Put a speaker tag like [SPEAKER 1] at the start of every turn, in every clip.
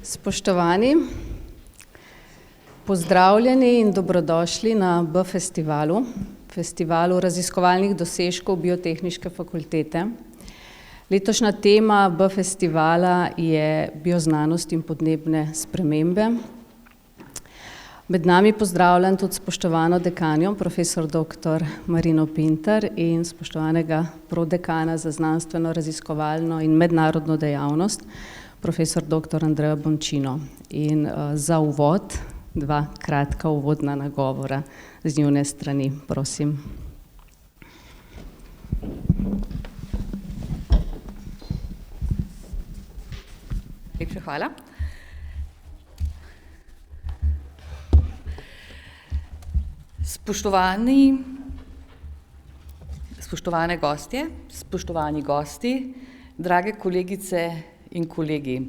[SPEAKER 1] Spoštovani, pozdravljeni in dobrodošli na B-festivalu, festivalu raziskovalnih dosežkov Biotehniške fakultete. Letošnja tema B-festivala je bioznanost in podnebne spremembe. Med nami pozdravljam tudi spoštovano dekanjo, profesor dr. Marino Pintar in spoštovanega prodekana za znanstveno, raziskovalno in mednarodno dejavnost, profesor dr. Andreja Bončino. In za uvod, dva kratka uvodna nagovora z njune strani, prosim.
[SPEAKER 2] Lepša hvala. Spoštovane gostje, spoštovani gosti, drage kolegice in kolegi.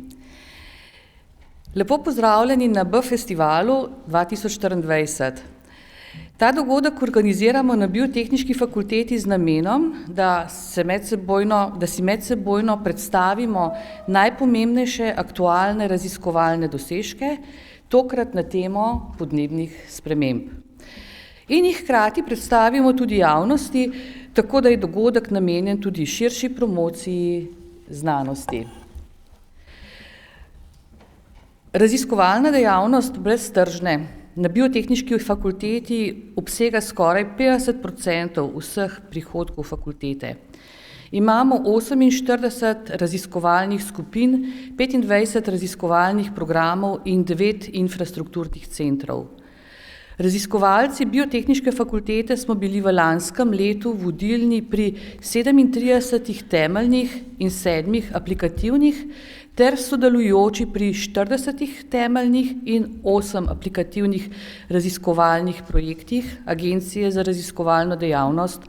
[SPEAKER 2] Lepo pozdravljeni na B-festivalu 2024. Ta dogodek organiziramo na Biotehniški fakulteti z namenom, da si medsebojno predstavimo najpomembnejše aktualne raziskovalne dosežke, tokrat na temo podnebnih sprememb. In jih hkrati predstavimo tudi javnosti, tako da je dogodek namenjen tudi širši promociji znanosti. Raziskovalna dejavnost breztržne na Biotehniški fakulteti obsega skoraj 50% vseh prihodkov fakultete. Imamo 48 raziskovalnih skupin, 25 raziskovalnih programov in 9 infrastrukturnih centrov. Raziskovalci Biotehniške fakultete smo bili v lanskem letu vodilni pri 37 temeljnih in 7 aplikativnih ter sodelujoči pri 40 temeljnih in 8 aplikativnih raziskovalnih projektih Agencije za raziskovalno dejavnost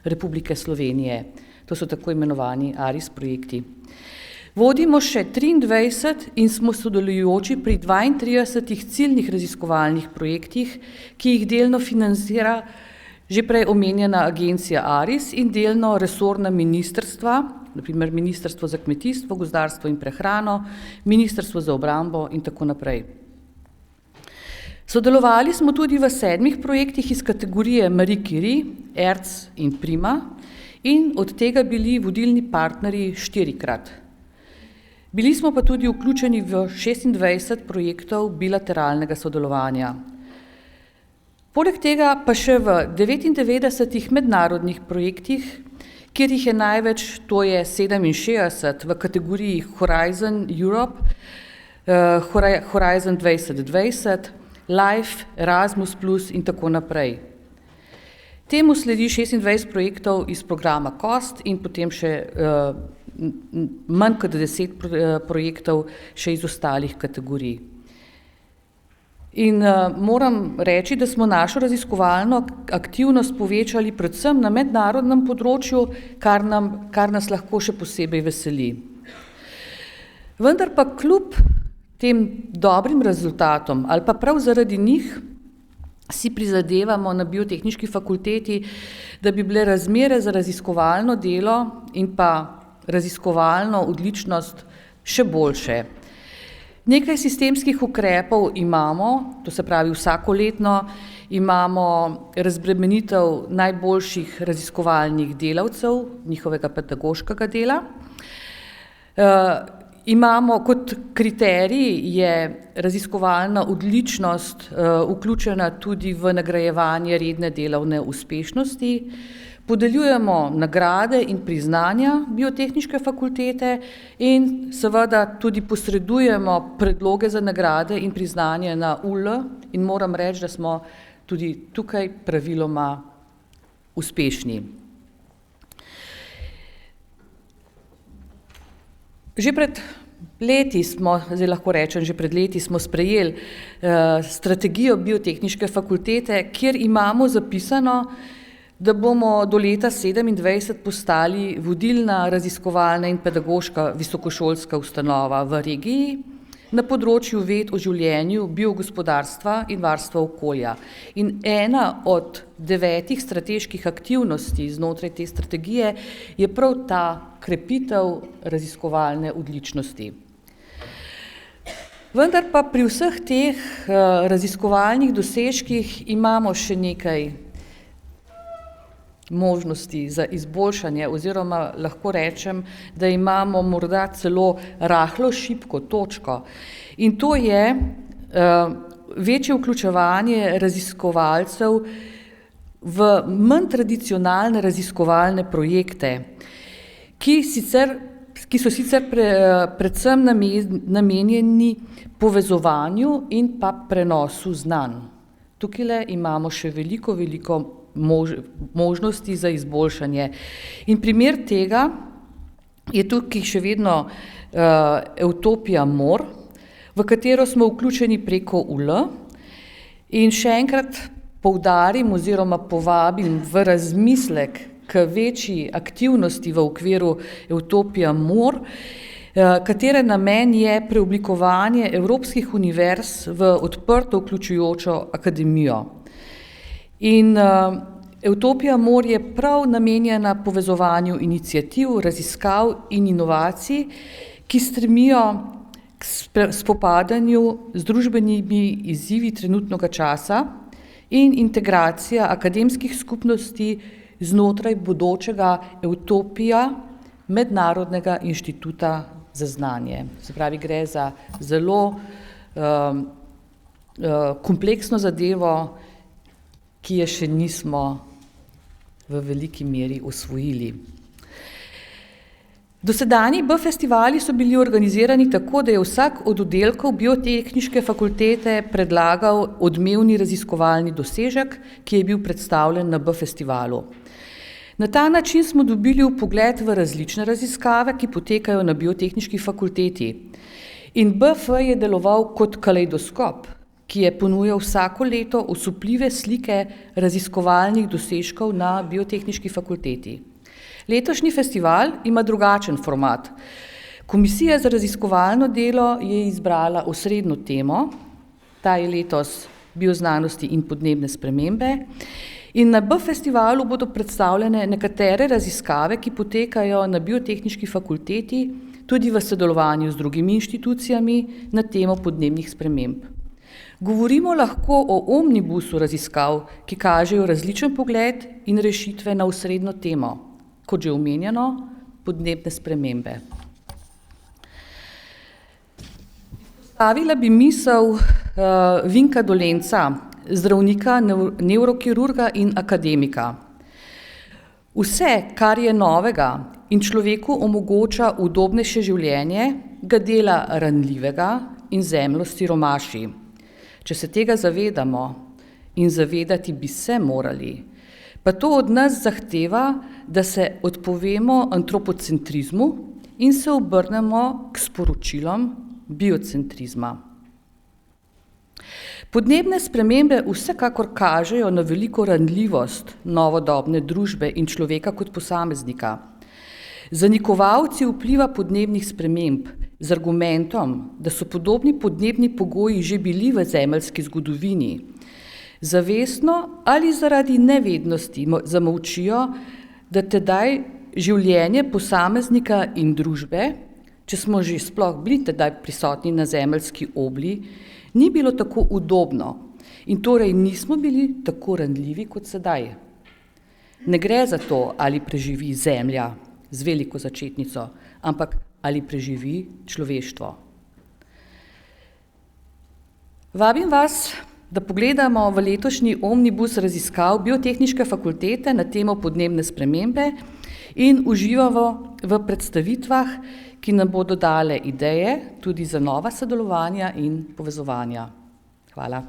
[SPEAKER 2] Republike Slovenije. To so tako imenovani ARIS projekti. Vodimo še 23 in smo sodelujoči pri 32 ciljnih raziskovalnih projektih, ki jih delno financira že prej omenjena agencija ARIS in delno resorna ministrstva, na primer Ministrstvo za kmetijstvo, gozdarstvo in prehrano, Ministrstvo za obrambo in tako naprej. Sodelovali smo tudi v 7 projektih iz kategorije Marie Curie, ERC in Prima in od tega bili vodilni partnerji 4-krat. Bili smo pa tudi vključeni v 26 projektov bilateralnega sodelovanja. Poleg tega pa še v 99 mednarodnih projektih, kjer jih je največ, to je 67 v kategoriji Horizon Europe, Horizon 2020, Life, Erasmus Plus in tako naprej. Temu sledi 26 projektov iz programa COST in potem še manj kot 10 projektov še iz ostalih kategorij. In moram reči, da smo našo raziskovalno aktivnost povečali predvsem na mednarodnem področju, kar nas lahko še posebej veseli. Vendar pa kljub tem dobrim rezultatom ali pa prav zaradi njih si prizadevamo na Biotehniški fakulteti, da bi bile razmere za raziskovalno delo in pa raziskovalno odličnost še boljše. Nekaj sistemskih ukrepov imamo, to se pravi vsakoletno imamo razbremenitev najboljših raziskovalnih delavcev, njihovega pedagoškega dela. Imamo kot kriterij je raziskovalna odličnost vključena tudi v nagrajevanje redne delovne uspešnosti. Podeljujemo nagrade in priznanja Biotehniške fakultete in seveda tudi posredujemo predloge za nagrade in priznanje na UL in moram reči, da smo tudi tukaj praviloma uspešni. Že pred leti smo sprejeli strategijo Biotehniške fakultete, kjer imamo zapisano, da bomo do leta 2027 postali vodilna raziskovalna in pedagoška visokošolska ustanova v regiji na področju ved o življenju, biogospodarstva in varstva okolja. In ena od 9 strateških aktivnosti znotraj te strategije je prav ta krepitev raziskovalne odličnosti. Vendar pa pri vseh teh raziskovalnih dosežkih imamo še nekaj možnosti za izboljšanje, oziroma lahko rečem, da imamo morda celo rahlo šibko točko. In to je večje vključevanje raziskovalcev v manj tradicionalne raziskovalne projekte, ki so sicer predvsem namenjeni povezovanju in pa prenosu znanj. Tukajle imamo še veliko možnosti za izboljšanje. In primer tega je tukaj še vedno Utopia More, v katero smo vključeni preko UL, in še enkrat poudarim oziroma povabim v razmislek k večji aktivnosti v okviru Utopia More, katere namen je preoblikovanje evropskih univerz v odprto vključujočo akademijo. In Utopia More je prav namenjena povezovanju iniciativ, raziskav in inovacij, ki stremijo k spopadanju z družbenimi izzivi trenutnega časa in integracija akademskih skupnosti znotraj bodočega Utopia Mednarodnega inštituta za znanje. Se pravi, gre za zelo kompleksno zadevo, ki je še nismo v veliki meri osvojili. Dosedanji B-festivali so bili organizirani tako, da je vsak od oddelkov Biotehniške fakultete predlagal odmevni raziskovalni dosežek, ki je bil predstavljen na B-festivalu. Na ta način smo dobili vpogled v različne raziskave, ki potekajo na Biotehniški fakulteti. In BF je deloval kot kalejdoskop, ki je ponujal vsako leto osupljive slike raziskovalnih dosežkov na Biotehniški fakulteti. Letošnji festival ima drugačen format. Komisija za raziskovalno delo je izbrala osrednjo temo, ta je letos bioznanosti in podnebne spremembe, in na B-festivalu bodo predstavljene nekatere raziskave, ki potekajo na Biotehniški fakulteti, tudi v sodelovanju z drugimi inštitucijami na temo podnebnih sprememb. Govorimo lahko o omnibusu raziskav, ki kažejo različen pogled in rešitve na osrednjo temo, kot že omenjeno, podnebne spremembe. Izpostavila bi misel Vinka Dolenca, zdravnika, nevrokirurga in akademika. Vse, kar je novega in človeku omogoča udobnejše življenje, ga dela ranljivega in zemljo siromaši. Če se tega zavedamo, in zavedati bi se morali, pa to od nas zahteva, da se odpovemo antropocentrizmu in se obrnemo k sporočilom biocentrizma. Podnebne spremembe vsekakor kažejo na veliko ranljivost novodobne družbe in človeka kot posameznika. Zanikovalci vpliva podnebnih sprememb z argumentom, da so podobni podnebni pogoji že bili v zemeljski zgodovini, zavestno ali zaradi nevednosti zamolčijo, da tedaj življenje posameznika in družbe, če smo že sploh bili tedaj prisotni na zemeljski obli, ni bilo tako udobno in torej nismo bili tako ranljivi kot sedaj. Ne gre za to, ali preživi Zemlja z veliko začetnico, ampak ali preživi človeštvo. Vabim vas, da pogledamo v letošnji omnibus raziskav Biotehniške fakultete na temo podnebne spremembe in uživamo v predstavitvah, ki nam bodo dale ideje tudi za nova sodelovanja in povezovanja. Hvala.